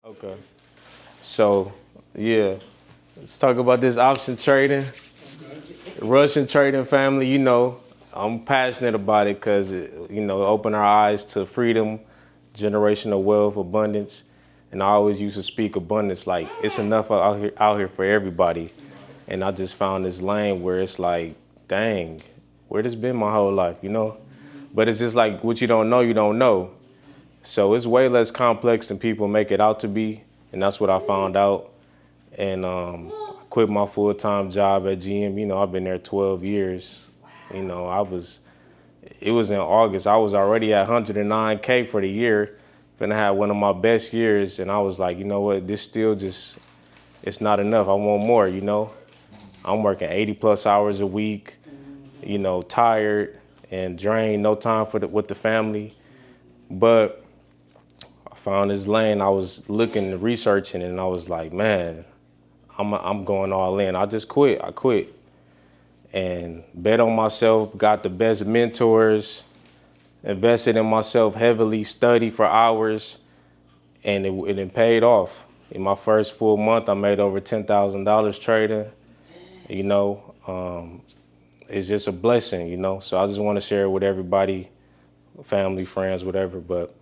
Okay. So, yeah, let's talk about this option trading. Russian trading family, I'm passionate about it because, it opened our eyes to freedom, generational wealth, abundance. And I always used to speak abundance like it's enough out here for everybody. And I just found this lane where it's like, dang, where this been my whole life? But it's just like what you don't know, you don't know. So it's way less complex than people make it out to be. And that's what I found out. And I quit my full-time job at GM. I've been there 12 years. It was in August. I was already at 109K for the year. Finna have one of my best years. And I was like, you know what, this still just, it's not enough. I want more. I'm working 80 plus hours a week, tired and drained, no time with the family. But I found this lane. I was looking and researching, and I was like, man, I'm going all in. I just quit. I quit and bet on myself, got the best mentors, invested in myself heavily, studied for hours, and it paid off. In my first full month, I made over $10,000 trading. It's just a blessing. So I just want to share it with everybody, family, friends, whatever. But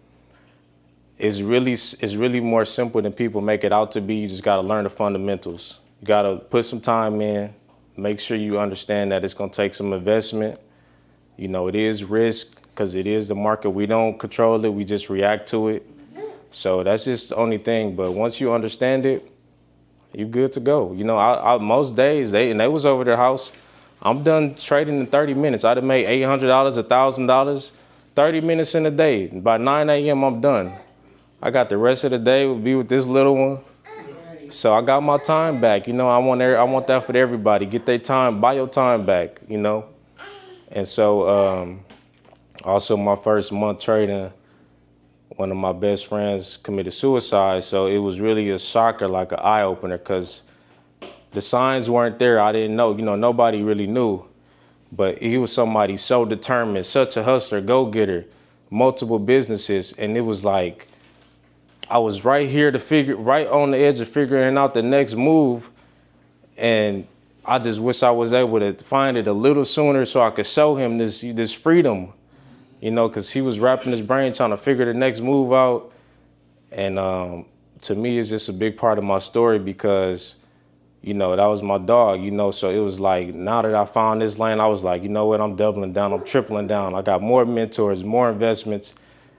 it's really more simple than people make it out to be. You just got to learn the fundamentals. You got to put some time in, make sure you understand that it's going to take some investment. It is risk because it is the market. We don't control it. We just react to it. So that's just the only thing. But once you understand it, you're good to go. I most days, they was over their house. I'm done trading in 30 minutes. I'd have made $800, $1,000, 30 minutes in a day. By 9 a.m., I'm done. I got the rest of the day will be with this little one. So I got my time back. I want that for everybody. Get their time, buy your time back, And so also my first month trading, one of my best friends committed suicide. So it was really a shocker, like an eye opener, because the signs weren't there. I didn't know, nobody really knew. But he was somebody so determined, such a hustler, go-getter, multiple businesses. And it was like, I was right here right on the edge of figuring out the next move. And I just wish I was able to find it a little sooner so I could show him this freedom, because he was wrapping his brain trying to figure the next move out. And to me, it's just a big part of my story because, that was my dog, so it was like, now that I found this lane, I was like, you know what, I'm doubling down, I'm tripling down. I got more mentors, more investments.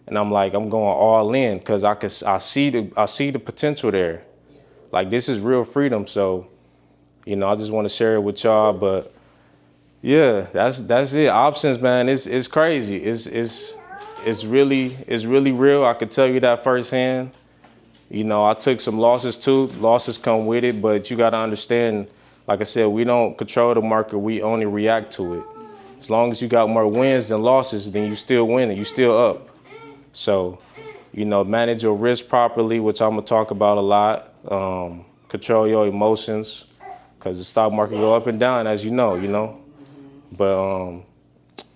And I'm like, I'm going all in because I see the potential there. Like, this is real freedom. So, I just want to share it with y'all. But yeah, that's it. Options, man, it's crazy. It's really real. I could tell you that firsthand. I took some losses too. Losses come with it, but you got to understand, like I said, we don't control the market. We only react to it. As long as you got more wins than losses, then you still winning. You still up. So, manage your risk properly, which I'm going to talk about a lot. Control your emotions because the stock market go up and down, as you know. But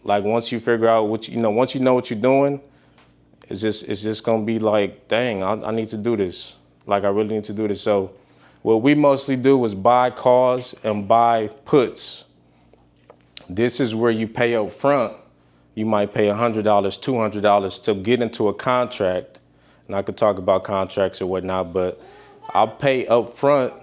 like once you figure out once you know what you're doing, it's just going to be like, dang, I need to do this. Like, I really need to do this. So what we mostly do is buy calls and buy puts. This is where you pay up front. You might pay $100, $200 to get into a contract. And I could talk about contracts or whatnot, but I'll pay up front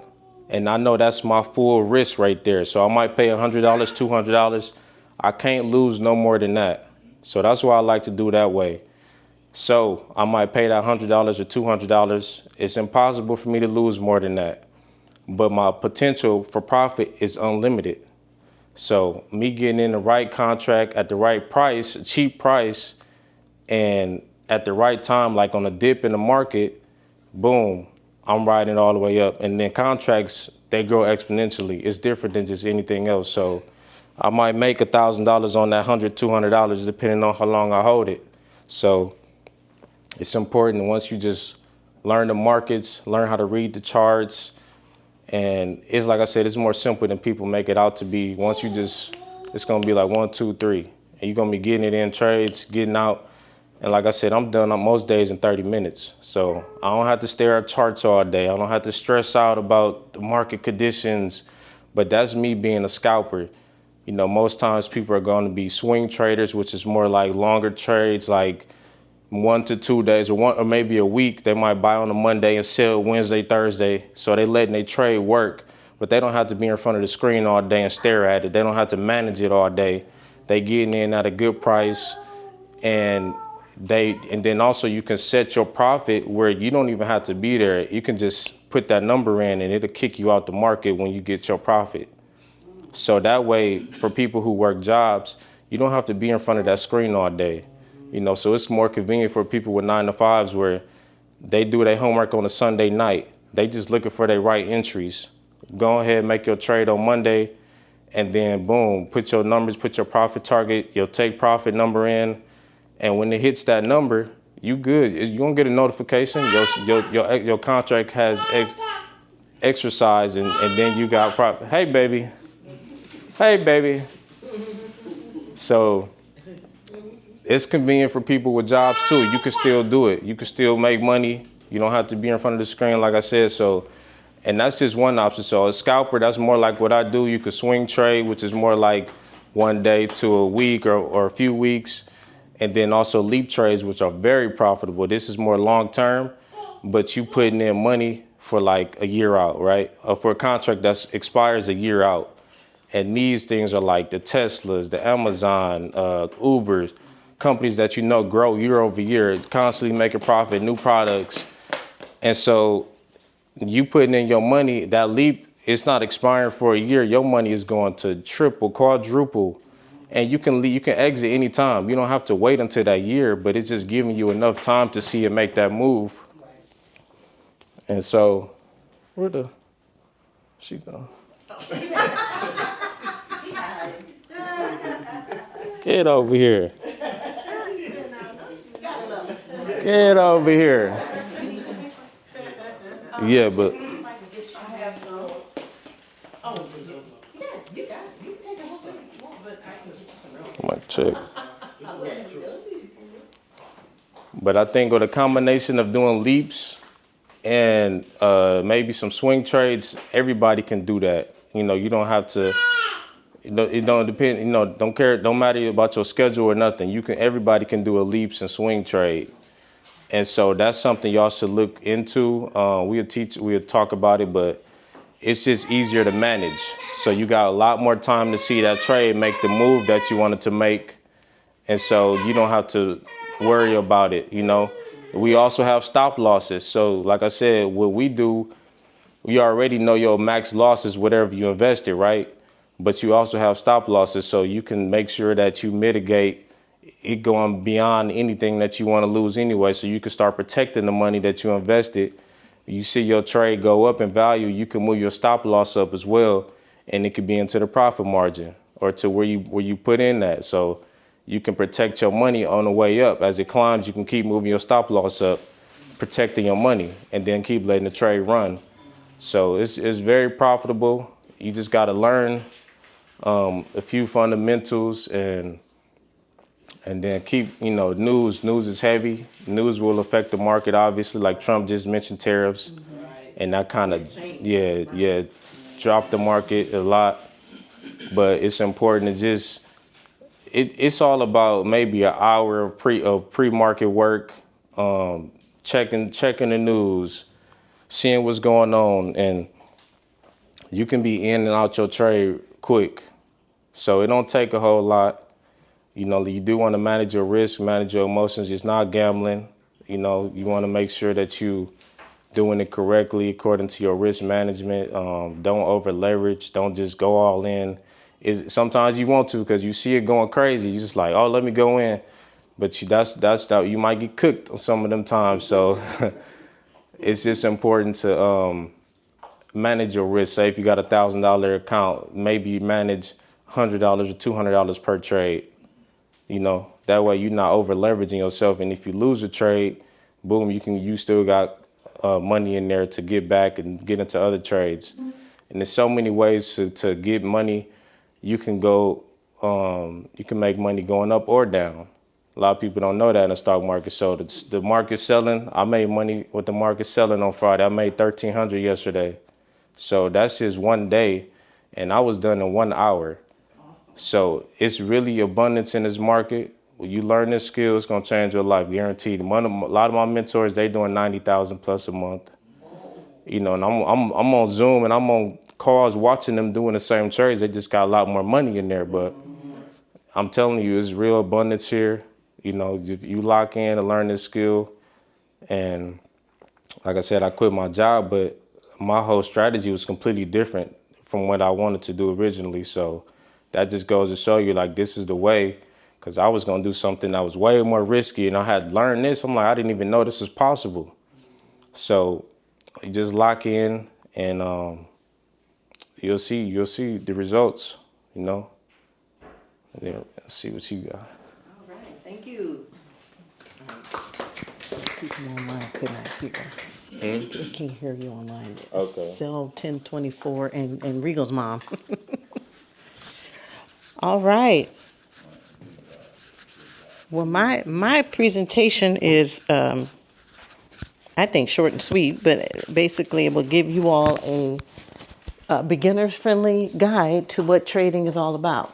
and I know that's my full risk right there. So I might pay $100, $200. I can't lose no more than that. So that's why I like to do that way. So I might pay that $100 or $200. It's impossible for me to lose more than that. But my potential for profit is unlimited. So me getting in the right contract at the right price, cheap price, and at the right time, like on a dip in the market, boom, I'm riding all the way up. And then contracts, they grow exponentially. It's different than just anything else. So I might make $1,000 on that $100, $200, depending on how long I hold it. So it's important once you just learn the markets, learn how to read the charts. And it's like I said, it's more simple than people make it out to be. Once you it's going to be like 1, 2, 3. And you're going to be getting it in trades, getting out. And like I said, I'm done on most days in 30 minutes. So I don't have to stare at charts all day. I don't have to stress out about the market conditions. But that's me being a scalper. You know, most times people are going to be swing traders, which is more like longer trades, like 1 to 2 days or maybe a week. They might buy on a Monday and sell Wednesday, Thursday. So they letting their trade work, but they don't have to be in front of the screen all day and stare at it. They don't have to manage it all day. They getting in at a good price, and then also you can set your profit where you don't even have to be there. You can just put that number in and it'll kick you out the market when you get your profit. So that way, for people who work jobs, you don't have to be in front of that screen all day. You know, so it's more convenient for people with 9 to 5s where they do their homework on a Sunday night. They just looking for their right entries. Go ahead, make your trade on Monday, and then boom, put your numbers, put your profit target, your take profit number in, and when it hits that number, you good. You're gonna get a notification. Your contract has exercise, and then you got profit. Hey baby. Hey baby. So it's convenient for people with jobs too. You can still do it. You can still make money. You don't have to be in front of the screen, like I said. So, and that's just one option. So a scalper, that's more like what I do. You could swing trade, which is more like 1 day to a week or a few weeks. And then also leap trades, which are very profitable. This is more long term, but you putting in money for like a year out, right? For a contract that expires a year out. And these things are like the Teslas, the Amazon, Ubers, companies that you know grow year over year, constantly making profit, new products. And so you putting in your money, that leap, it's not expiring for a year. Your money is going to triple, quadruple. And you can exit anytime. You don't have to wait until that year, but it's just giving you enough time to see it make that move. And so, where the she go? Get over here. Get over here. Yeah, but I might check. But I think with a combination of doing leaps and maybe some swing trades, everybody can do that. You know, you don't have to. It don't depend. You know, don't matter about your schedule or nothing. Everybody can do a leaps and swing trade, and so that's something y'all should look into. We'll talk about it, but it's just easier to manage. So you got a lot more time to see that trade make the move that you wanted to make, and so you don't have to worry about it. You know, we also have stop losses. So like I said, what we do, we already know your max losses, whatever you invested, right? But you also have stop losses, so you can make sure that you mitigate it going beyond anything that you want to lose anyway. So you can start protecting the money that you invested. You see your trade go up in value, you can move your stop loss up as well, and it could be into the profit margin or to where you put in that. So you can protect your money on the way up. As it climbs, you can keep moving your stop loss up, protecting your money, and then keep letting the trade run. So it's very profitable. You just got to learn a few fundamentals and then keep, news is heavy. News will affect the market, obviously, like Trump just mentioned tariffs. Right. And that kind of, dropped the market a lot. But it's important to just, it's all about maybe an hour of pre-market work, checking the news, seeing what's going on, and you can be in and out your trade quick. So it don't take a whole lot. You do want to manage your risk, manage your emotions. It's not gambling. You want to make sure that you doing it correctly according to your risk management. Don't over leverage. Don't just go all in. Sometimes you want to because you see it going crazy. You just like, oh, let me go in. But you might get cooked on some of them times. So it's just important to manage your risk. Say if you got $1,000 account, maybe you manage $100 or $200 per trade. That way you're not over leveraging yourself. And if you lose a trade, boom, you still got money in there to get back and get into other trades. Mm-hmm. And there's so many ways to get money. You can go, you can make money going up or down. A lot of people don't know that in the stock market. So the market selling, I made money with the market selling on Friday. I made 1,300 yesterday. So that's just one day, and I was done in 1 hour. So it's really abundance in this market. When you learn this skill, it's gonna change your life, guaranteed. A lot of my mentors, they doing 90,000 plus a month. You know, and I'm on Zoom and I'm on calls watching them doing the same trades. They just got a lot more money in there, but I'm telling you, it's real abundance here. You know, if you lock in and learn this skill, and like I said, I quit my job, but my whole strategy was completely different from what I wanted to do originally. So that just goes to show you, like, this is the way, because I was going to do something that was way more risky, and I had learned this. I'm like, I didn't even know this was possible. So you just lock in, and you'll see the results, you know. Yeah, let's see what you got. All right, thank you. So people online could not hear. They can't hear you online. Okay. Cell 1024 and Regal's mom. All right. Well, my presentation is, I think, short and sweet, but basically it will give you all a beginner-friendly guide to what trading is all about.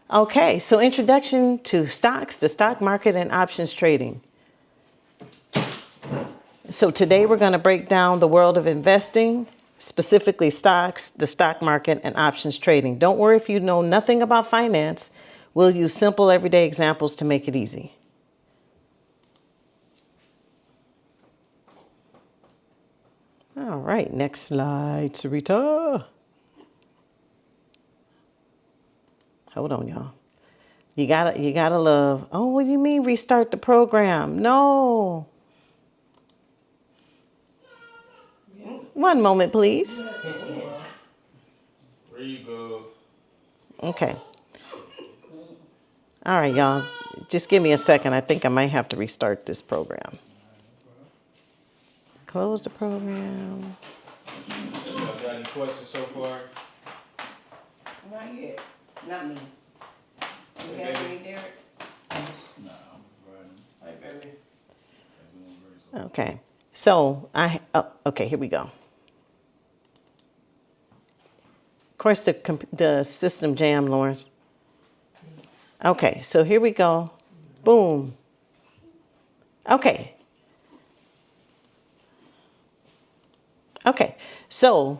Okay, so introduction to stocks, the stock market, and options trading. So today we're going to break down the world of investing, specifically stocks, the stock market, and options trading. Don't worry if you know nothing about finance. We'll use simple everyday examples to make it easy. All right, next slide, Sarita. Hold on, y'all. You gotta love. Oh, what do you mean restart the program? No. One moment, please. There you go. Okay. All right, y'all. Just give me a second. I think I might have to restart this program. Close the program. Y'all got any questions so far? Not yet. Not me. You got any, Derek? No, I'm riding. Okay. So okay, here we go. Of course, the system jammed, Lawrence. Okay, so here we go. Boom. Okay. Okay, so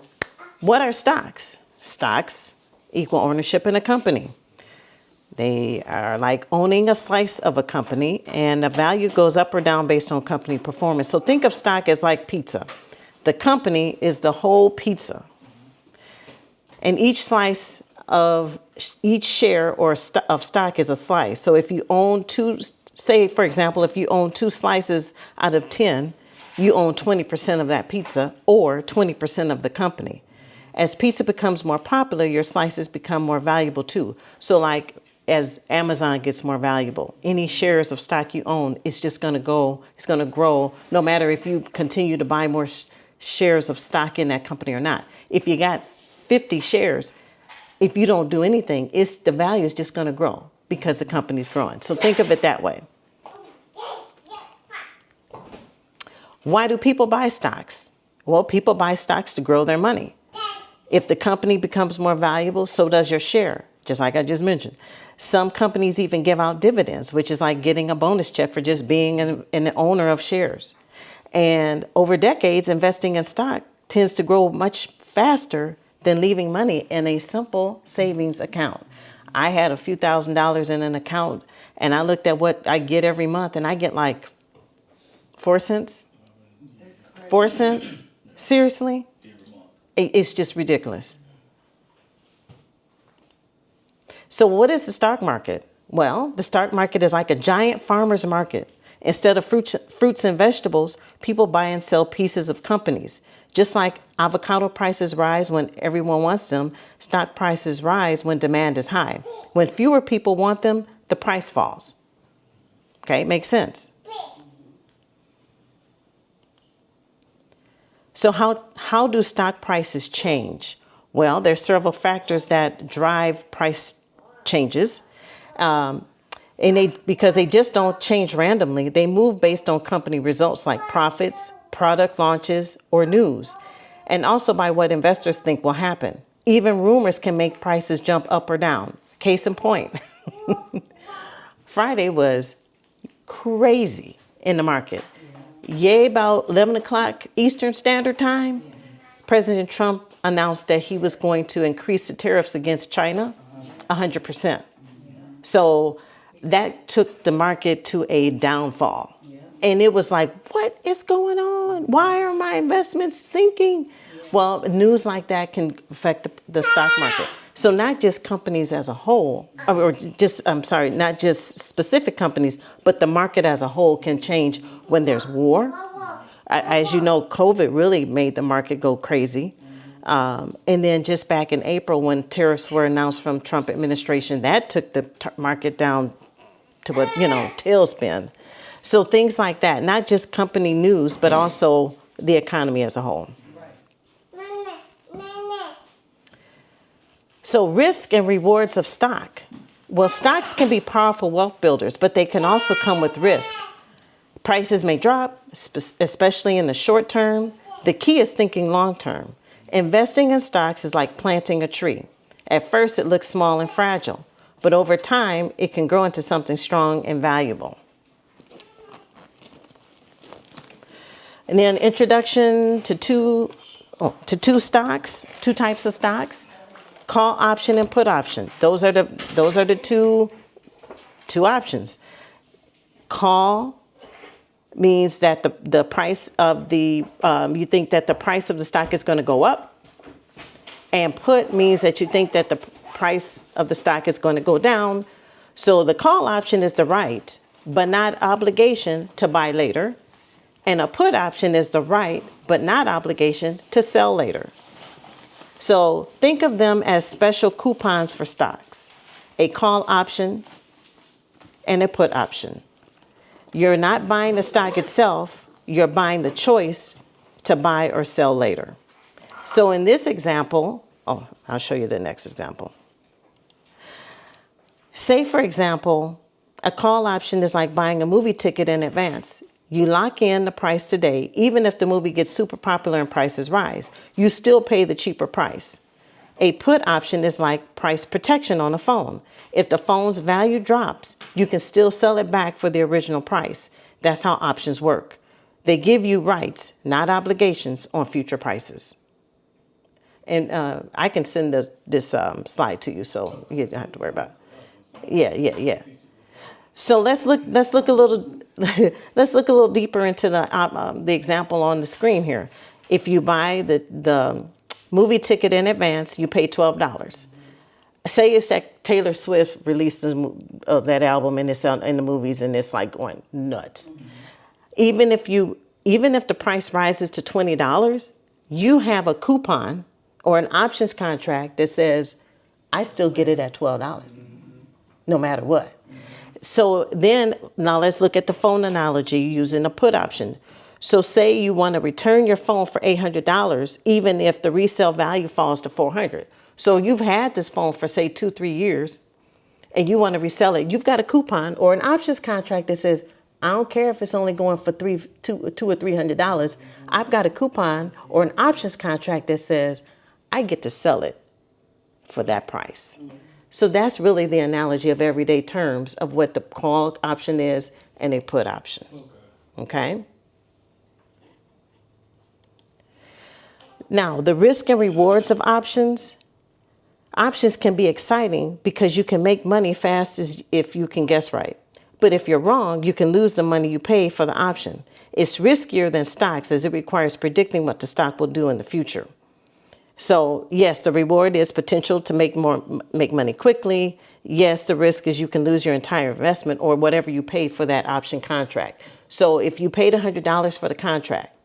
what are stocks? Stocks equal ownership in a company. They are like owning a slice of a company, and the value goes up or down based on company performance. So think of stock as like pizza. The company is the whole pizza. And each slice of each share of stock is a slice. So if you own say, for example, if you own 2 slices out of 10, you own 20% of that pizza or 20% of the company. As pizza becomes more popular, your slices become more valuable too. So like as Amazon gets more valuable, any shares of stock you own, it's just going to grow no matter if you continue to buy more shares of stock in that company or not. If you got 50 shares, if you don't do anything, the value is just going to grow because the company's growing. So think of it that way. Why do people buy stocks? Well, people buy stocks to grow their money. If the company becomes more valuable, so does your share, just like I just mentioned. Some companies even give out dividends, which is like getting a bonus check for just being an owner of shares. And over decades, investing in stock tends to grow much faster than leaving money in a simple savings account. I had a few $1,000s in an account, and I looked at what I get every month, and I get like 4 cents. 4 cents? Seriously? It's just ridiculous. So what is the stock market? Well, the stock market is like a giant farmer's market. Instead of fruits and vegetables, people buy and sell pieces of companies. Just like avocado prices rise when everyone wants them, stock prices rise when demand is high. When fewer people want them, the price falls. Okay, makes sense. So how do stock prices change? Well, there's several factors that drive price changes. And because they just don't change randomly, they move based on company results like profits, product launches, or news, and also by what investors think will happen. Even rumors can make prices jump up or down. Case in point, Friday was crazy in the market. Yay, about 11 o'clock Eastern Standard Time, President Trump announced that he was going to increase the tariffs against China 100%. So that took the market to a downfall. And it was like, what is going on? Why are my investments sinking? Well, news like that can affect the stock market. So not just companies as a whole, not just specific companies, but the market as a whole can change when there's war. As you know, COVID really made the market go crazy. And then just back in April when tariffs were announced from Trump administration, that took the market down to a, tailspin. So things like that, not just company news, but also the economy as a whole. So risk and rewards of stock. Well, stocks can be powerful wealth builders, but they can also come with risk. Prices may drop, especially in the short term. The key is thinking long term. Investing in stocks is like planting a tree. At first, it looks small and fragile, but over time, it can grow into something strong and valuable. And then introduction to two types of stocks. Call option and put option. Those are the two options. Call means that the price of you think that the price of the stock is going to go up, and put means that you think that the price of the stock is going to go down. So the call option is the right, but not obligation to buy later, and a put option is the right, but not obligation to sell later. So think of them as special coupons for stocks, a call option and a put option. You're not buying the stock itself, you're buying the choice to buy or sell later. So in this example, I'll show you the next example. Say, for example, a call option is like buying a movie ticket in advance. You lock in the price today, even if the movie gets super popular and prices rise, you still pay the cheaper price. A put option is like price protection on a phone. If the phone's value drops, you can still sell it back for the original price. That's how options work. They give you rights, not obligations on future prices. And I can send this slide to you, so you don't have to worry about it. Yeah. So let's look a little deeper into the example on the screen here. If you buy the movie ticket in advance, you pay $12. Say it's that Taylor Swift released that album and it's out in the movies and it's like going nuts. Even if the price rises to $20, you have a coupon or an options contract that says, I still get it at $12, no matter what. So then, now let's look at the phone analogy using a put option. So say you want to return your phone for $800, even if the resale value falls to $400. So you've had this phone for say 2-3 years and you want to resell it. You've got a coupon or an options contract that says, I don't care if it's only going for $200 or $300. I've got a coupon or an options contract that says I get to sell it for that price. So that's really the analogy of everyday terms of what the call option is and a put option. Okay? Now, the risk and rewards of options. Options can be exciting because you can make money fast if you can guess right. But if you're wrong, you can lose the money you pay for the option. It's riskier than stocks as it requires predicting what the stock will do in the future. So yes, the reward is potential to make money quickly. Yes, the risk is you can lose your entire investment or whatever you paid for that option contract. So if you paid $100 for the contract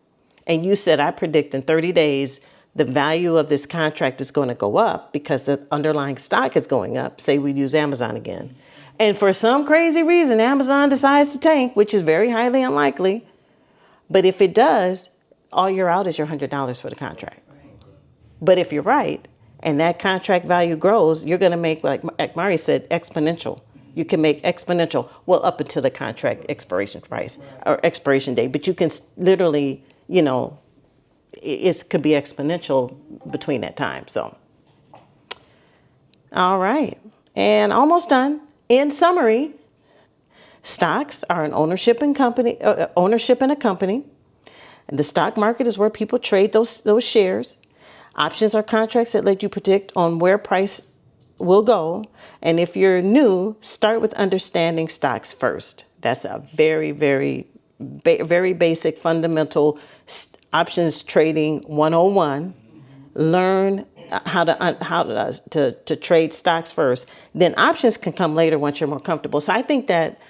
and you said, I predict in 30 days, the value of this contract is going to go up because the underlying stock is going up. Say we use Amazon again. And for some crazy reason, Amazon decides to tank, which is very highly unlikely. But if it does, all you're out is your $100 for the contract. But if you're right, and that contract value grows, you're going to make, like Mari said, exponential You can make exponential, well, up until the contract expiration price or expiration date, but you can literally, it could be exponential between that time. So, all right. And almost done. In summary, stocks are an ownership in a company. And the stock market is where people trade those shares. Options are contracts that let you predict on where price will go. And if you're new, start with understanding stocks first. That's a very, very, very basic fundamental options trading 101. Learn how to trade stocks first. Then options can come later once you're more comfortable. So I think that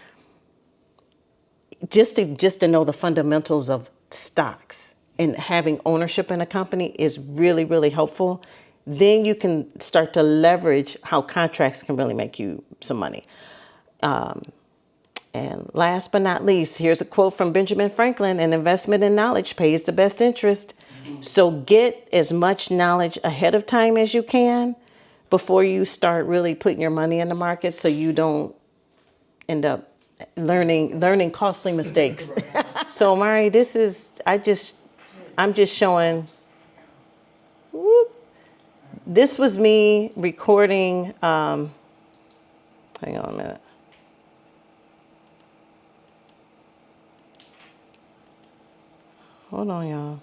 just to know the fundamentals of stocks and having ownership in a company is really, really helpful. Then you can start to leverage how contracts can really make you some money. And last but not least, here's a quote from Benjamin Franklin: "An investment in knowledge pays the best interest." So get as much knowledge ahead of time as you can before you start really putting your money in the market, so you don't end up learning costly mistakes. So Mari, I'm just showing. This was me recording. Hang on a minute. Hold on, y'all.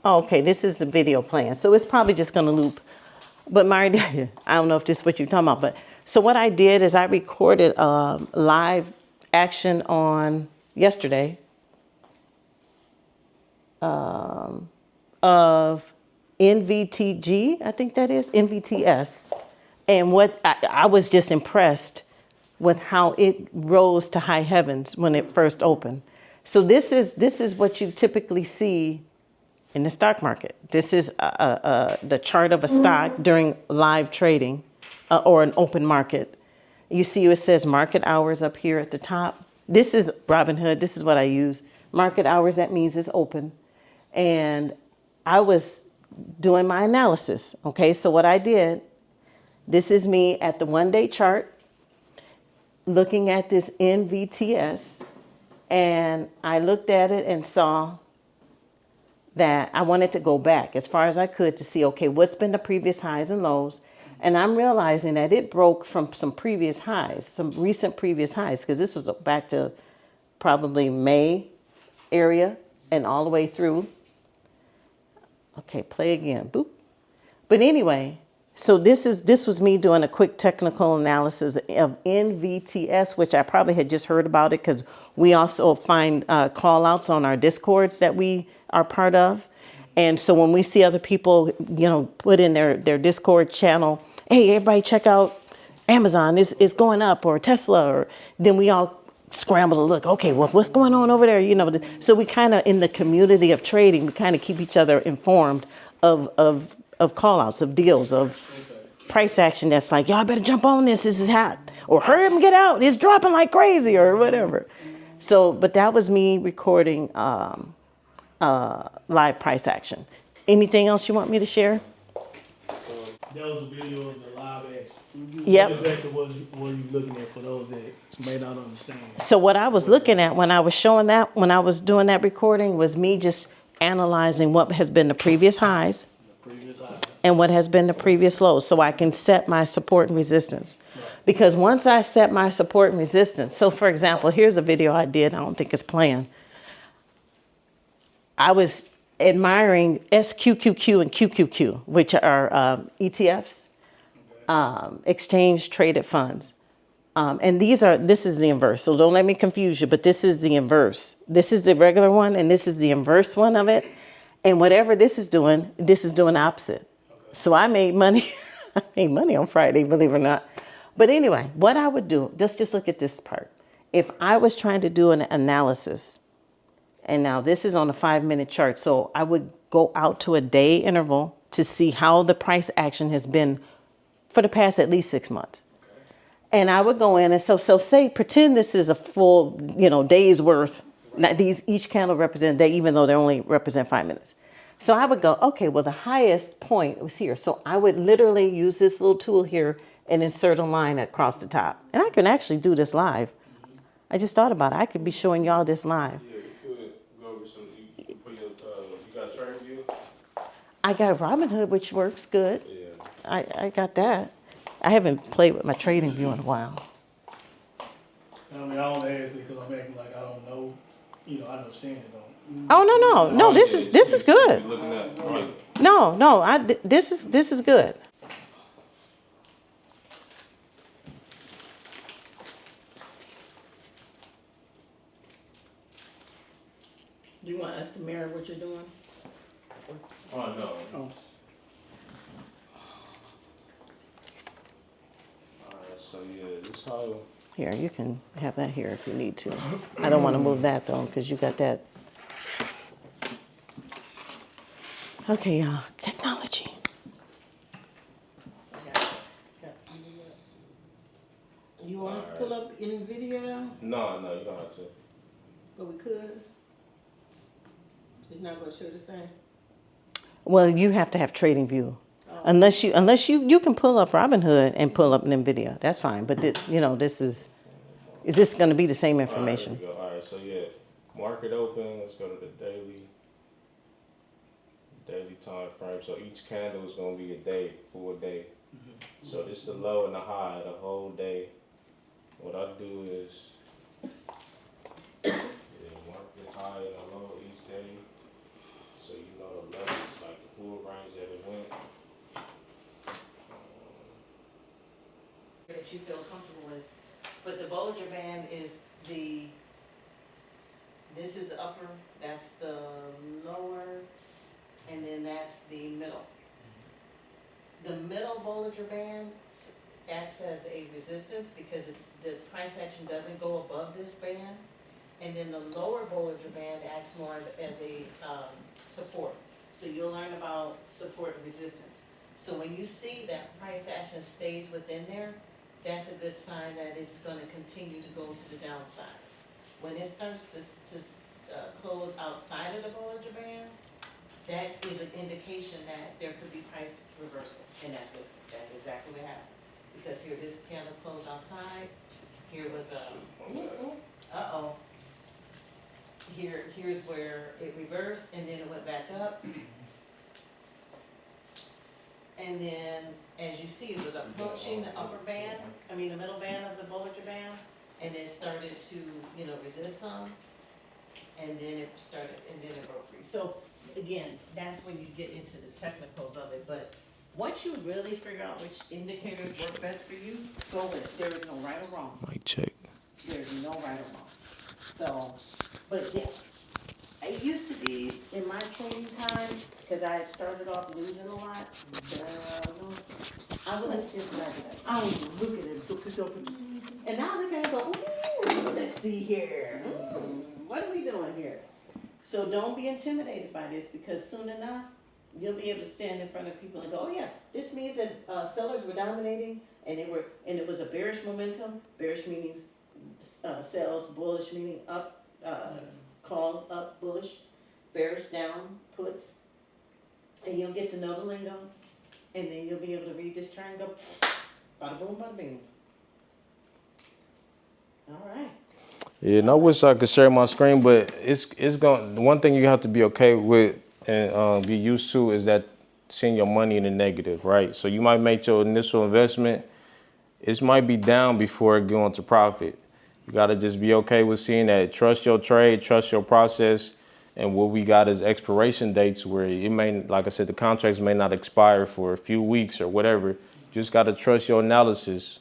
Oh, okay, this is the video playing, so it's probably just gonna loop. But Mari, I don't know if this is what you're talking about, but so what I did is I recorded live action on yesterday of NVTG, I think that is, NVTS. And what I was just impressed with how it rose to high heavens when it first opened. So this is what you typically see in the stock market. This is the chart of a stock during live trading or an open market. You see it says market hours up here at the top. This is Robinhood. This is what I use. Market hours, that means it's open. And I was doing my analysis. Okay, so what I did, this is me at the 1-day chart looking at this NVTS. And I looked at it and saw that I wanted to go back as far as I could to see, okay, what's been the previous highs and lows? And I'm realizing that it broke from some previous highs, some recent previous highs, because this was back to probably May area and all the way through. Okay, play again. Boop. But anyway, so this was me doing a quick technical analysis of NVTS, which I probably had just heard about it because we also find call outs on our Discords that we are part of. And so when we see other people, put in their Discord channel, hey, everybody check out Amazon is going up, or Tesla, or then we all scramble to look, okay, well, what's going on over there? So we kind of, in the community of trading, we kind of keep each other informed of call outs, of deals, of price action that's like, y'all better jump on this is hot, or hurry up and get out, it's dropping like crazy, or whatever. So, but that was me recording live price action. Anything else you want me to share? That was a video of the live action. Yep. What exactly what are you looking at for those that may not understand? So what I was looking at when I was showing that, when I was doing that recording, was me just analyzing what has been the previous highs and what has been the previous lows, so I can set my support and resistance. Because once I set my support and resistance, so for example, here's a video I did, I don't think it's playing. I was admiring SQQQ and QQQ, which are ETFs, exchange traded funds. And this is the inverse. So don't let me confuse you, but this is the inverse. This is the regular one, and this is the inverse one of it. And whatever this is doing opposite. So I made money. I made money on Friday, believe it or not. But anyway, what I would do, let's just look at this part. If I was trying to do an analysis, and now this is on a 5-minute chart, so I would go out to a day interval to see how the price action has been for the past at least 6 months. And I would go in and so say, pretend this is a full, day's worth. Now each candle represents a day, even though they only represent 5 minutes. So I would go, okay, well, the highest point was here. So I would literally use this little tool here and insert a line across the top. And I can actually do this live. I just thought about it. I could be showing y'all this live. Yeah, you could go over some. You put your. You got TradingView? I got Robinhood, which works good. Yeah. I got that. I haven't played with my TradingView in a while. I mean, I don't ask it because I'm acting like I don't know. You know, I understand it though. Oh no. This is good. You're looking at right. No. This is good. Do you want us to mirror what you're doing? Oh no. Oh. Alright, so yeah, this how. Here, you can have that here if you need to. I don't want to move that though, because you got that. Okay, y'all. Technology. You want us to pull up in video, No, you don't have to. but we could. It's not gonna show the same. Well, you have to have TradingView. Unless you can pull up Robinhood and pull up NVIDIA. That's fine. But this is this going to be the same information? Alright, there we go. Alright, so yeah, market open. Let's go to the daily time frame. So each candle is gonna be a day, full day. So this the low and the high, the whole day. What I do is mark the high and the low each day. So you know the levels, like the full range that it went. That you feel comfortable with. But the Bollinger Band is this is the upper, that's the lower, and then that's the middle. The middle Bollinger Band acts as a resistance because the price action doesn't go above this band. And then the lower Bollinger Band acts more as a support. So you'll learn about support and resistance. So when you see that price action stays within there, that's a good sign that it's going to continue to go to the downside. When it starts to close outside of the Bollinger Band, that is an indication that there could be price reversal, and that's exactly what happened. Because here, this candle closed outside. Here was a Here's where it reversed, and then it went back up. And then, as you see, it was approaching the the middle band of the Bollinger Band, and it started to, resist some, and then it broke free. So, again, that's when you get into the technicals of it, but once you really figure out which indicators work best for you, go with it. There is no right or wrong. Mic check. There's no right or wrong. So, but yeah, it used to be in my training time, because I had started off losing a lot. I would look at this and I'd be like, I don't even look at it. So, and now I look at it and go, ooh, let's see here. What are we doing here? So don't be intimidated by this, because soon enough, you'll be able to stand in front of people and go, oh yeah, this means that sellers were dominating, and it was a bearish momentum. Bearish meaning sells, bullish meaning up, calls up, bullish, bearish down, puts, and you'll get to know the lingo, and then you'll be able to read this chart and go, bada boom, bada bing. All right. Yeah, and I wish I could share my screen, but it's going. The one thing you have to be okay with and be used to is that seeing your money in the negative, right? So you might make your initial investment, it might be down before it go into profit. You got to just be okay with seeing that. Trust your trade, trust your process, and what we got is expiration dates where it may, like I said, the contracts may not expire for a few weeks or whatever. You just got to trust your analysis,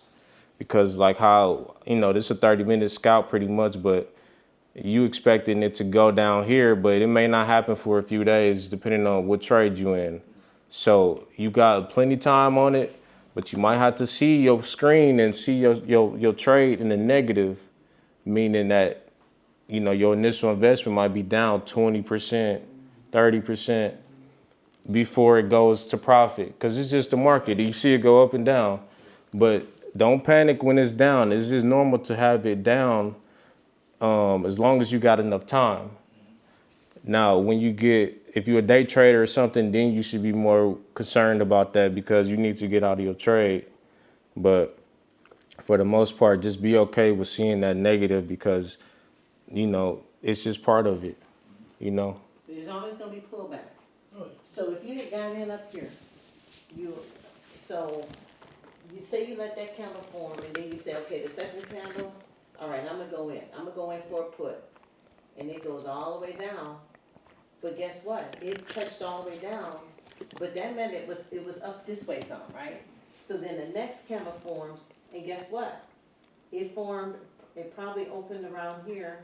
because like how, this is a 30-minute scout pretty much, but you expecting it to go down here, but it may not happen for a few days depending on what trade you in. So you got plenty time on it, but you might have to see your screen and see your trade in the negative, meaning that, your initial investment might be down 20%, 30% before it goes to profit, because it's just the market. You see it go up and down, but don't panic when it's down. It's just normal to have it down as long as you got enough time. Now, if you're a day trader or something, then you should be more concerned about that, because you need to get out of your trade. But for the most part, just be okay with seeing that negative because, it's just part of it, There's always gonna be pullback. Oh, So if you had gotten in up here, so you say you let that candle form and then you say, okay, the second candle, all right, I'm gonna go in for a put. And it goes all the way down, but guess what? It touched all the way down, but that meant it was up this way some, right? So then the next candle forms, and guess what? It probably opened around here,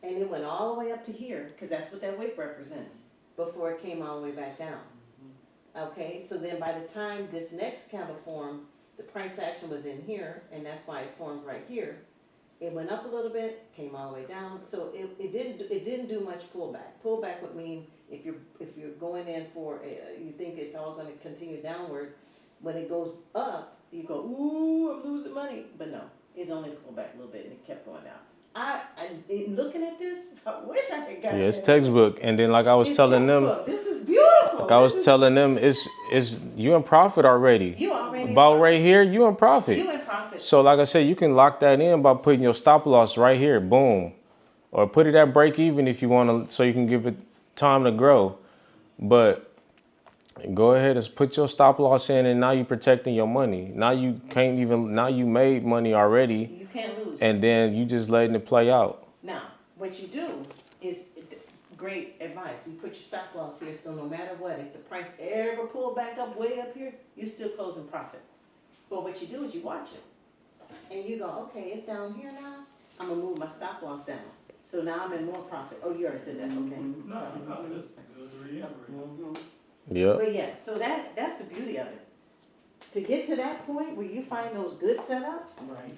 and it went all the way up to here, cause that's what that wick represents, before it came all the way back down. Okay, so then by the time this next candle formed, the price action was in here, and that's why it formed right here. It went up a little bit, came all the way down, so it didn't do much pullback. Pullback would mean if you're going in for you think it's all going to continue downward, when it goes up, you go, ooh, I'm losing money, but no, it's only pulled back a little bit and it kept going down. In looking at this, I wish I had gotten Yeah, it's it. textbook. And then like I was It's telling them, textbook. This is beautiful. like I was telling them, it's you in profit already. You already in About profit. right here, you in profit. You in profit. So like I said, you can lock that in by putting your stop loss right here, boom. Or put it at break even if you want to, so you can give it time to grow. But go ahead and put your stop loss in and now you're protecting your money. Now you made money already You can't lose. and then you just letting it play out. Now, what you do is great advice. You put your stop loss here, so no matter what, if the price ever pull back up way up here, you still closing profit. But what you do is you watch it, and you go, okay, it's down here now. I'm gonna move my stop loss down. So now I'm in more profit. Oh, you already said that. Okay. no, that's good to reiterate. Yep. But yeah, so that's the beauty of it. To get to that point where you find those good setups. Right.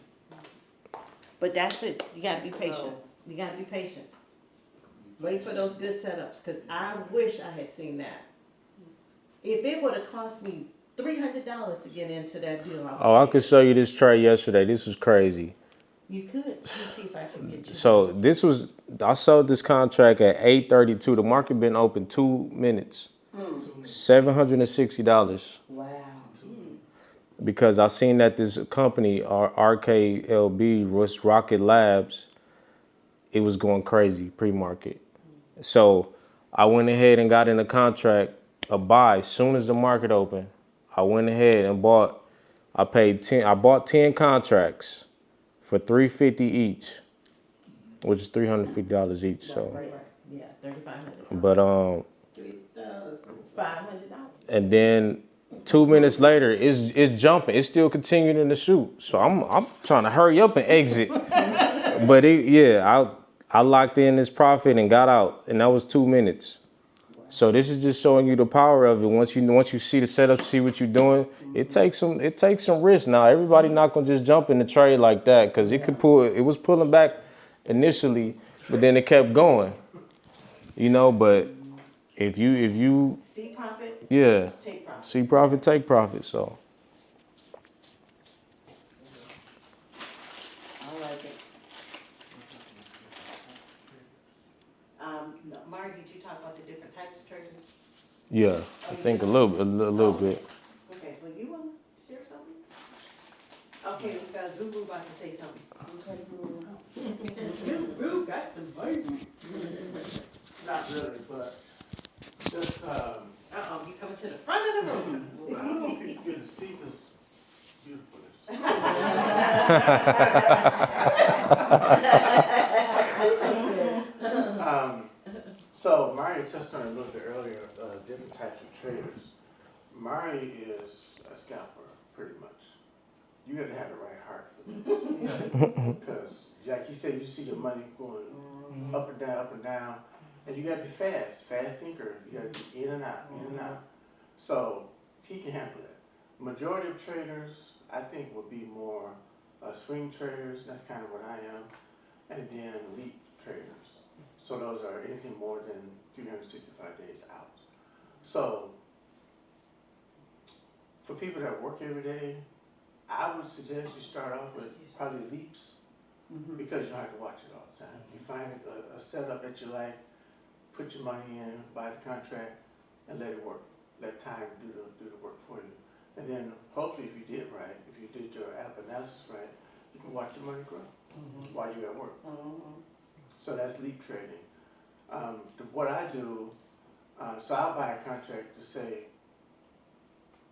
But that's it. You gotta be patient. You gotta be patient. Wait for those good setups, cause I wish I had seen that. If it would have cost me $300 to get into that deal, I could show you this trade yesterday. This was crazy. You could. Let's see if I can get you. So I sold this contract at 8:32. The market been open 2 minutes. $760. Wow. Because I seen that this company, RKLB, was Rocket Labs, it was going crazy pre-market. So I went ahead and got in a contract, a buy, as soon as the market opened. I went ahead and bought 10 contracts for $350 each, which is $350 each. So, Right. Yeah, $3,500. but $500. and then 2 minutes later, it's jumping. It's still continuing to shoot. So I'm trying to hurry up and exit. But I locked in this profit and got out, and that was 2 minutes. So this is just showing you the power of it. Once you see the setup, see what you're doing, it takes some risk. Now everybody not gonna just jump in the trade like that because it was pulling back initially, but then it kept going. But if you See profit, yeah. take profit. See profit, take profit. So I like it. Mari, did you talk about the different types of treasures? yeah, I think a little bit. Okay, well, you want to share something? Okay, Guru about to say something. Guru got the vote. Not really, but just, Uh-oh, you coming to the front of the room. I want people to see this beautifulness. So Mari touched on it a little bit earlier, different types of traders. Mari is a scalper, pretty much. You gotta have the right heart for this. Because, like you said, you see the money going up and down, and you gotta be fast thinker. You gotta be in and out, in and out. So he can handle that. Majority of traders, I think, will be more swing traders. That's kind of what I am, and then leap traders. So those are anything more than 365 days out. So for people that work every day, I would suggest you start off with probably leaps because you don't have to watch it all the time. You find a setup that you like, put your money in, buy the contract, and let it work. Let time do the work for you. And then hopefully if you did right, if you did your app analysis right, you can watch your money grow while you're at work. So that's leap trading. What I do, so I'll buy a contract to say,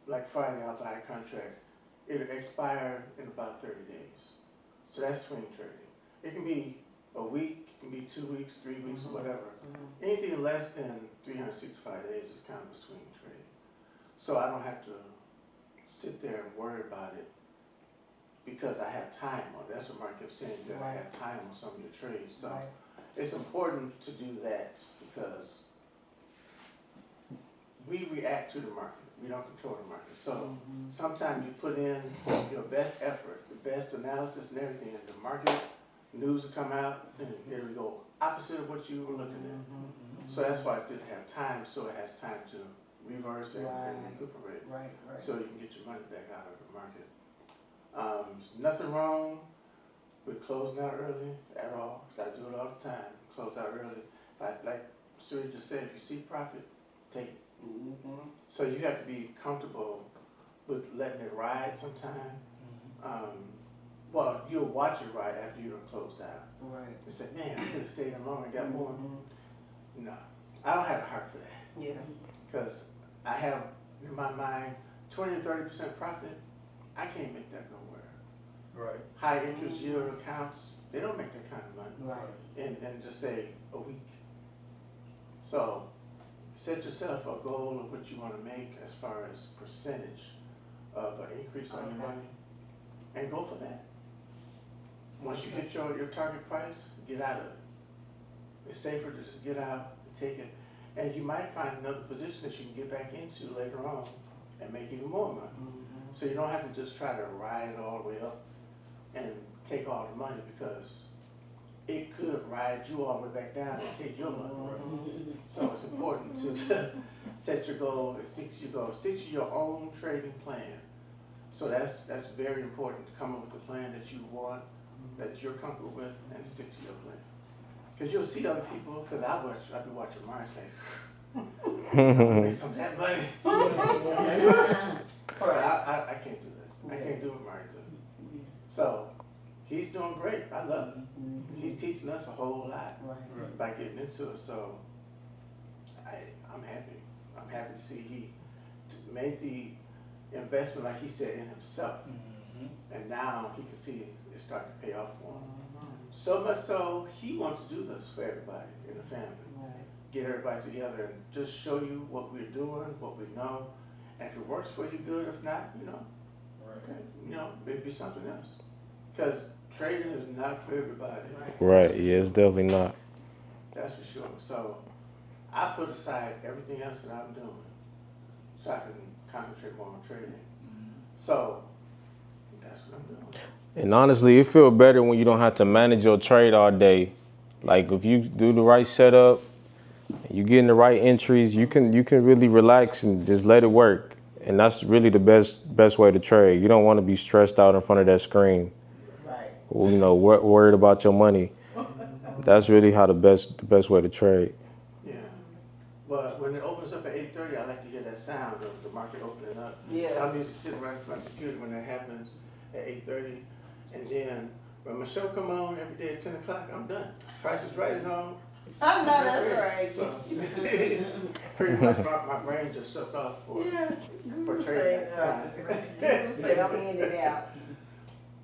like Friday I'll buy a contract. It'll expire in about 30 days. So that's swing trading. It can be a week, it can be 2 weeks, 3 weeks, or whatever. Anything less than 365 days is kind of a swing trade. So I don't have to sit there and worry about it because I have time on it. That's what Mark kept saying, that I have time on some of your trades. So it's important to do that because we react to the market. We don't control the market. So sometimes you put in your best effort, the best analysis and everything, and the market news will come out, and there we go, opposite of what you were looking at. So that's why it's good to have time, so it has time to reverse and recuperate, so you can get your money back out of the market. There's nothing wrong with closing out early at all, because I do it all the time, close out early. Like Suri just said, if you see profit, take it. So you have to be comfortable with letting it ride sometime. Well, you'll watch it ride after you done closed out. And say, man, I could have stayed in longer and got more. No, I don't have a heart for that. Because I have in my mind 20 to 30% profit. I can't make that nowhere. High interest yield accounts, they don't make that kind of money. And just say a week. So set yourself a goal of what you want to make as far as percentage of an increase on your money, and go for that. Once you hit your target price, get out of it. It's safer to just get out and take it, and you might find another position that you can get back into later on and make even more money. So you don't have to just try to ride it all the way up and take all the money, because it could ride you all the way back down and take your money. So it's important to just set your goal and stick to your goal. Stick to your own trading plan. So that's very important, to come up with a plan that you want, that you're comfortable with, and stick to your plan. Because you'll see other people, because I've been watching mine say, make some of that money. But I can't do that. I can't do what Mark does. So he's doing great. I love it. He's teaching us a whole lot by getting into it. So I'm happy. I'm happy to see he made the investment, like he said, in himself. And now he can see it starting to pay off for him. So much so, he wants to do this for everybody in the family. Get everybody together and just show you what we're doing, what we know. And if it works for you, good. If not, okay, maybe something else. Because trading is not for everybody. Right, yeah, it's definitely not. That's for sure. So I put aside everything else that I'm doing so I can concentrate more on trading. So that's what I'm doing. And honestly, it feels better when you don't have to manage your trade all day. Like if you do the right setup, you get in the right entries, you can really relax and just let it work. And that's really the best way to trade. You don't want to be stressed out in front of that screen. Worried about your money. That's really how the best way to trade. Yeah. But when it opens up at 8:30, I like to hear that sound of the market opening up. Yeah. So I'm usually sitting right in front of the computer when that happens at 8:30. And then when my show come on every day at 10 o'clock, I'm done. Price is Right is on. I know that's right. So, pretty much my brain just shuts off for trading at times. You say I'm in and out.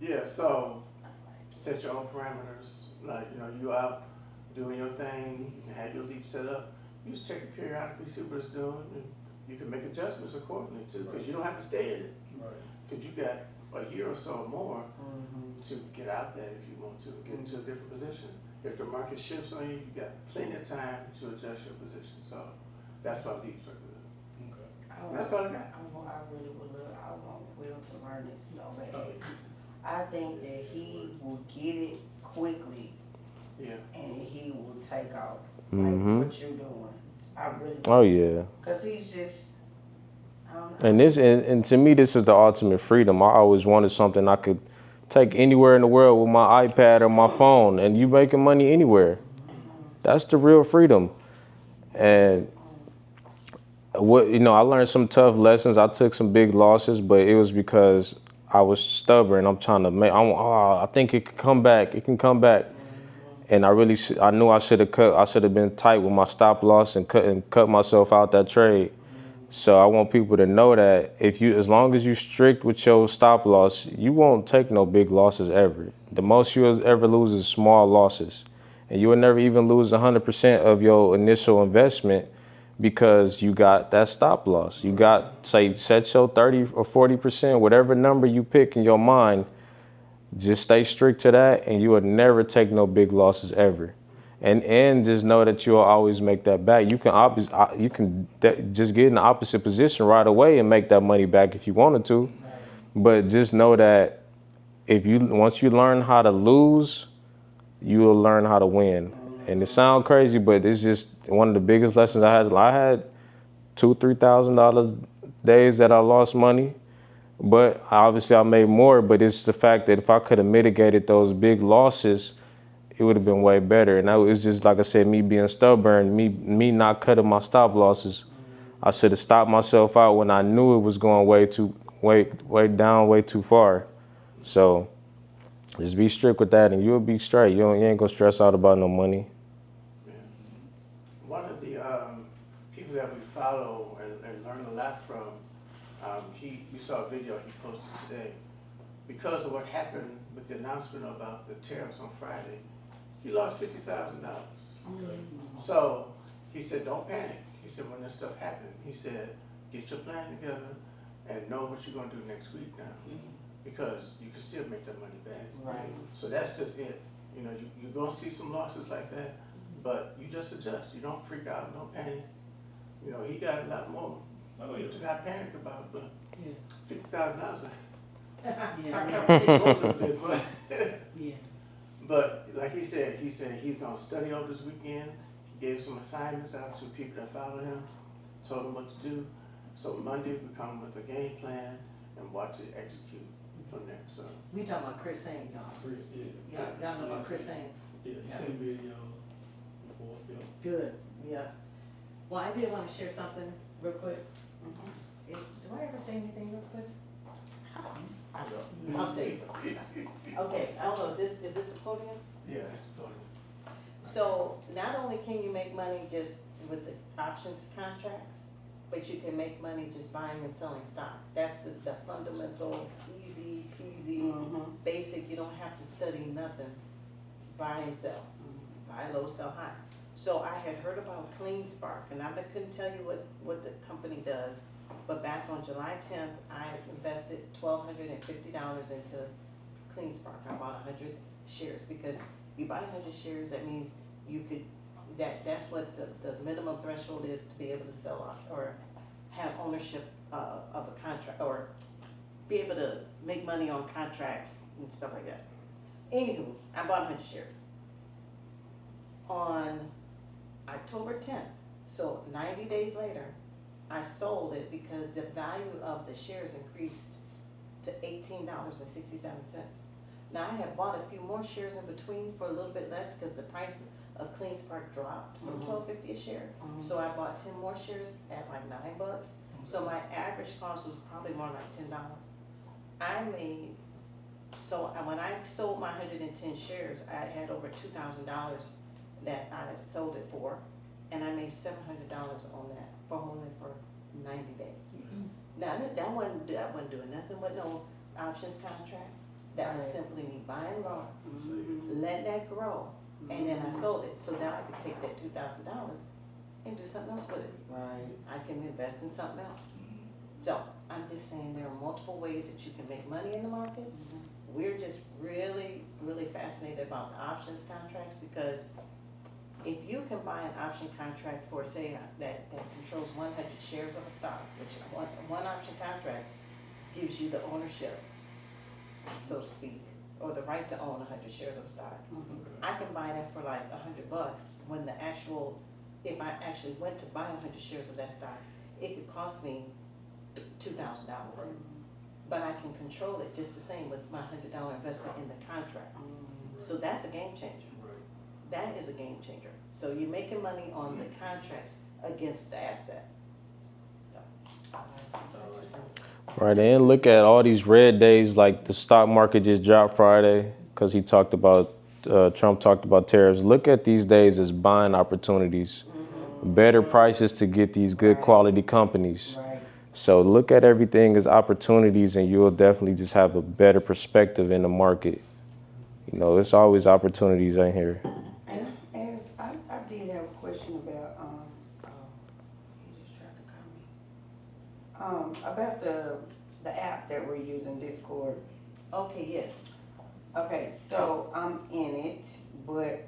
Yeah, so set your own parameters. Like, you out doing your thing, you can have your leap set up. You just check it periodically, see what it's doing, and you can make adjustments accordingly too, because you don't have to stay in it. Because you got a year or so or more to get out there if you want to, get into a different position. If the market shifts on you, you got plenty of time to adjust your position. So that's why leaps are good. That's all I got. I really would love, I want Will to learn this so bad. I think that he will get it quickly. Yeah. And he will take off. Like what you're doing. I really do. Oh yeah. Because he's just, I don't know. And to me, this is the ultimate freedom. I always wanted something I could take anywhere in the world with my iPad or my phone, and you making money anywhere. That's the real freedom. And what I learned some tough lessons. I took some big losses, but it was because I was stubborn. I'm trying to make. I think it can come back. It can come back. And I knew I should have cut. I should have been tight with my stop loss and cut myself out that trade. So I want people to know that as long as you strict with your stop loss, you won't take no big losses ever. The most you'll ever lose is small losses, and you will never even lose 100% of your initial investment because you got that stop loss. You got set your 30 or 40%, whatever number you pick in your mind. Just stay strict to that, and you will never take no big losses ever. And just know that you'll always make that back. You can just get in the opposite position right away and make that money back if you wanted to. But just know that once you learn how to lose, you will learn how to win. And it sounds crazy, but it's just one of the biggest lessons I had. I had $2,000-$3,000 days that I lost money. But obviously I made more, but it's the fact that if I could have mitigated those big losses, it would have been way better. And that was just, like I said, me being stubborn, me not cutting my stop losses. I should have stopped myself out when I knew it was going way too far. So just be strict with that and you'll be straight. You ain't gonna stress out about no money. Yeah. One of the people that we follow and learn a lot from, we saw a video he posted today. Because of what happened with the announcement about the tariffs on Friday, he lost $50,000. Okay. So he said, don't panic. He said, when this stuff happened, he said, get your plan together and know what you're gonna do next week now. Because you can still make that money back. Right. So that's just it. You're gonna see some losses like that, but you just adjust. You don't freak out, don't panic. He got a lot more to not panic about, but $50,000. Yeah. But like he said he's gonna study over this weekend. He gave some assignments out to people that follow him, told them what to do. So Monday we come with a game plan and watch it execute from there. So We talking about Chris Sain, y'all. Chris, yeah. Y'all know about Chris Sain. Yeah, he sent video before, yeah. Good, yeah. Well, I did want to share something real quick. Do I ever say anything real quick? I will. I'll say it. Okay, I don't know, is this the podium? yeah, that's the point. So not only can you make money just with the options contracts, but you can make money just buying and selling stock. That's the fundamental, easy peasy, basic, you don't have to study nothing. Buy and sell, buy low, sell high. So I had heard about Clean Spark, and I couldn't tell you what the company does, but back on July 10th, I invested $1,250 into Clean Spark. I bought 100 shares because if you buy 100 shares, that means you could, that's what the minimum threshold is to be able to sell off or have ownership of a contract or be able to make money on contracts and stuff like that. Anywho, I bought 100 shares. On October 10th, so 90 days later, I sold it because the value of the shares increased to $18.67. Now I have bought a few more shares in between for a little bit less because the price of Clean Spark dropped from $12.50 a share. So I bought 10 more shares at like $9. So my average cost was probably more like $10. When I sold my 110 shares, I had over $2,000 that I sold it for, and I made $700 on that for holding it for 90 days. Now that wasn't doing nothing with no options contract. That was simply me buying low, letting that grow, and then I sold it. So now I can take that $2,000 and do something else with it. Right. I can invest in something else. So I'm just saying there are multiple ways that you can make money in the market. We're just really, really fascinated about the options contracts because if you can buy an option contract for, say, that controls 100 shares of a stock, which one option contract gives you the ownership, so to speak, or the right to own 100 shares of a stock. I can buy that for like $100 when if I actually went to buy 100 shares of that stock, it could cost me $2,000. But I can control it just the same with my $100 investment in the contract. So that's a game changer. That is a game changer. So you're making money on the contracts against the asset. Right, and look at all these red days, like the stock market just dropped Friday because he talked about, Trump talked about tariffs. Look at these days as buying opportunities, better prices to get these good quality companies. Right. So look at everything as opportunities and you'll definitely just have a better perspective in the market. You know, it's always opportunities in here. And as I did have a question about, he just tried to call me. About the app that we're using, Discord. Okay, yes. Okay, so I'm in it, but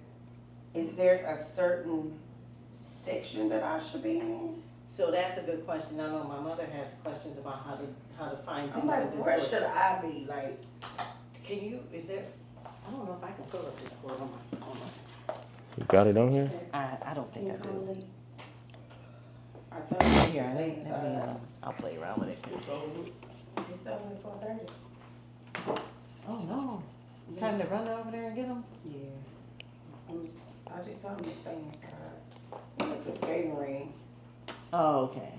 is there a certain section that I should be in? So that's a good question. I know my mother has questions about how to find I'm things like, in where Discord. should I be? Like, Can you, is there, I don't know if I can pull up Discord on my, You got it on here? I don't think I do. Lee? I told you. Here, let me, I'll play around with it. 'Cause- It's over with. It's only 4:30. oh no. Time to run over there and get them? Yeah. I just told him to stay inside. He got the skating ring. Oh, okay.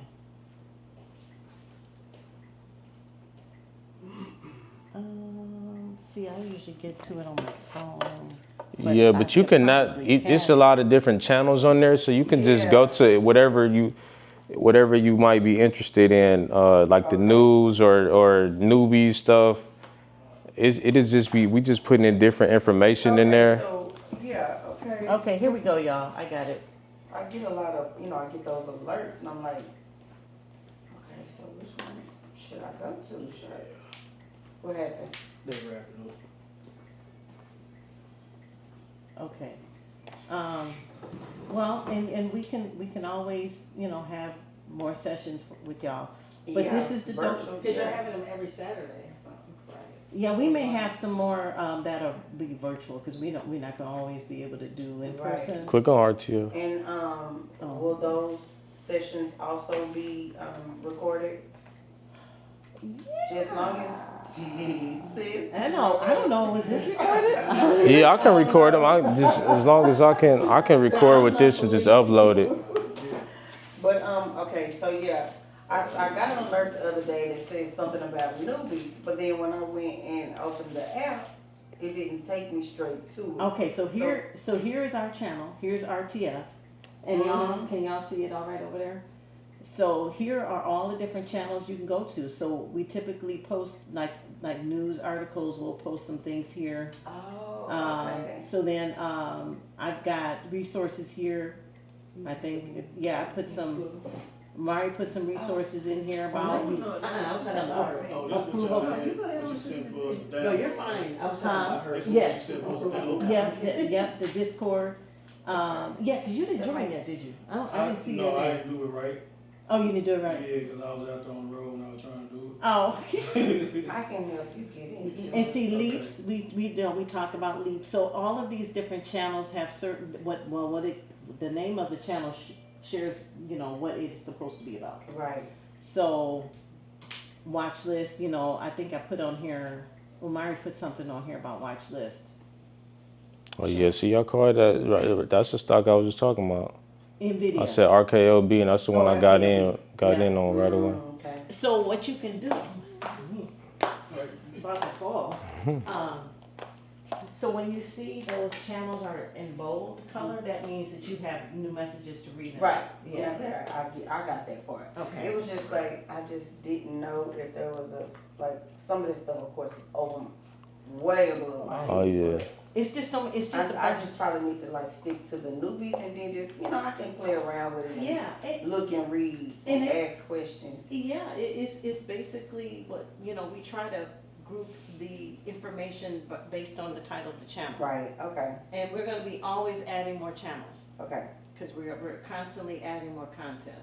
See, I usually get to it on my phone. Yeah, but you could cannot, probably it's a cast lot of different channels on there, so you can just go to whatever you might be interested in, like the news or newbie stuff. It is just we just putting in different information in there. So, yeah, okay. Okay, here we go, y'all. I got it. I get a lot of, I get those alerts and I'm like, okay, so which one should I go to? What happened? They wrapping up. Okay. Well, and we can always, have more sessions with y'all. But Yeah, this is the dope. virtual, Cause you're yeah. having them every Saturday, so I'm excited. Yeah, we may have some more that'll be virtual because we're not gonna always be able to do in Right. person. Click on RTO. And, will those sessions also be, recorded? Just long as, sis. I don't know. Was this recorded? Yeah, I can record them. I just as long as I can record with this and just upload it. But, okay, so yeah, I got an alert the other day that said something about newbies, but then when I went and opened the app, it didn't take me straight to it. Okay, so here is our channel. Here's RTF, and y'all can y'all see it all right over there? So here are all the different channels you can go to. So we typically post like news articles. We'll post some things here. Oh, okay. So then I've got resources here. I think I put some. Mari put some resources in here about. I was talking about her. Oh, this what Approval. y'all had, what you sent for us down. No, you're fine. I was talking about her. This is what Yes. you sent for us down. Okay. Yeah, the Discord. Yeah, because you didn't join yet, did you? I didn't see No, I it. didn't do it right. Oh, you didn't do it Yeah, right. 'cause I was out there on the road when I was trying to do Oh. it. I can help you get into And it. see, leaps. We talk about leaps. So all of these different channels have certain the name of the channel shares. What it's supposed to be about. Right. So, watch list. I think I put on here. Well, Mari put something on here about watch list. Oh yeah, see y'all call that right? That's the stock I was just talking about. NVIDIA. I said RKLB, and that's the one I got RKLB. in on right away. Okay. So what you can do? About to fall. So when you see those channels are in bold color, that means that you have new messages to read. Right. Yeah. Yeah, I got that part. Okay. It was just like, I just didn't know if there was some of this stuff, of course, is way above my head. Oh yeah. It's just so. It's just. I just probably need to stick to the newbies and then just, I can play around with it and Yeah. look and read And and it's- ask questions. Yeah, it's basically what we try to group the information based on the title of the channel. Right, okay, And we're going to be always adding more channels okay. because we're constantly adding more content.